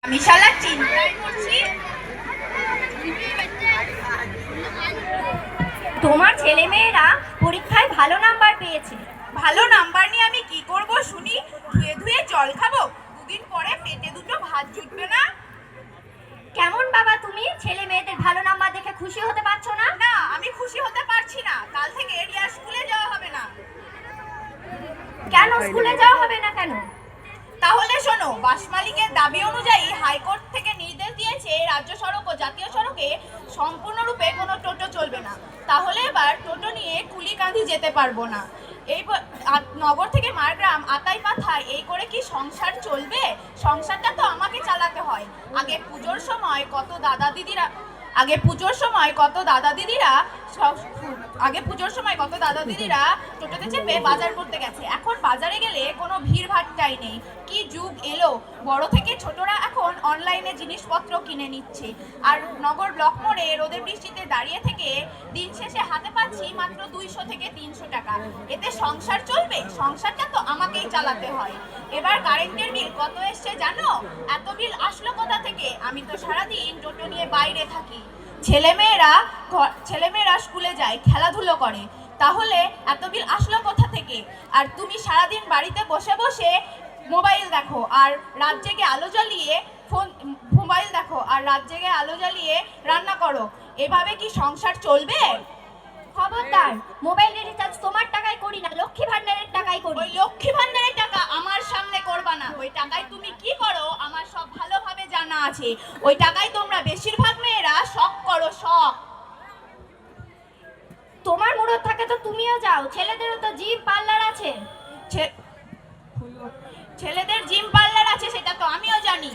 আমি শালা চিন্তায় করছি। তোমার ছেলে মেয়েরা পরীক্ষায় ভালো নাম্বার পেয়েছে। ভালো নাম্বার নিয়ে আমি কি করব শুনি? ধুয়ে ধুয়ে জল খাবো? দুদিন পরে পেটে দুটো ভাত জুটবে না। কেমন বাবা তুমি ছেলে মেয়েদের ভালো নাম্বার দেখে খুশি হতে পারছো না? না, আমি খুশি হতে পারছি না। কাল থেকে রিয়া স্কুলে যাওয়া হবে না। কেন স্কুলে যাওয়া হবে না কেন? তাহলে শোনো, বাস মালিকের দাবি অনুযায়ী হাইকোর্ট থেকে নির্দেশ দিয়েছে রাজ্য সড়ক ও জাতীয় সড়কে সম্পূর্ণরূপে কোনো টোটো চলবে না। তাহলে এবার টোটো নিয়ে কুলিকাঁদি যেতে পারবো না। এই নগর থেকে মারগ্রাম আতাই পাথায় এই করে কি সংসার চলবে? সংসারটা তো আমাকে চালাতে হয়। আগে পুজোর সময় কত দাদা দিদিরা টোটোতে চেপে বাজার করতে গেছে। এখন বাজারে গেলে কোনো ভিড় ভাট্টাই নেই। কি যুগ এলো! বড় থেকে ছোটরা এখন অনলাইনে জিনিসপত্র কিনে নিচ্ছে। আর নগর ব্লক মোড়ে রোদে বৃষ্টিতে দাঁড়িয়ে থেকে দিন শেষে হাতে পাচ্ছি মাত্র 200 থেকে 300 টাকা। এতে সংসার চলবে? সংসারটা তো আমাকেই চালাতে হয়। এবার কারেন্টের বিল কত এসছে জানো? এত বিল আসলো কোথা থেকে? আমি তো সারাদিন টোটো নিয়ে বাইরে থাকি। ছেলেমেয়েরা স্কুলে যায়, খেলাধুলো করে, তাহলে এত বিল আসলো কোথা থেকে? আর তুমি সারাদিন বাড়িতে বসে বসে মোবাইল দেখো আর রাত জেগে আলো জ্বালিয়ে রান্না করো। এভাবে কি সংসার চলবে? খবরদার, মোবাইলের রিচার্জ তোমার টাকায় করি না, লক্ষ্মী ভান্ডারের টাকায় করি। ওই লক্ষ্মী ভান্ডারের টাকা আমার সামনে করবা না। ওই টাকায় তুমি কি করো আমার সব ভালোভাবে জানা আছে। ওই টাকায় তোমরা বেশিরভাগ মেয়েরা শখ করো, শখ। তোমার মুরত থাকে তো তুমিও যাও, ছেলেদেরও তো জিম পার্লার আছে। ছেলেদের জিম পার্লার আছে সেটা তো আমিও জানি,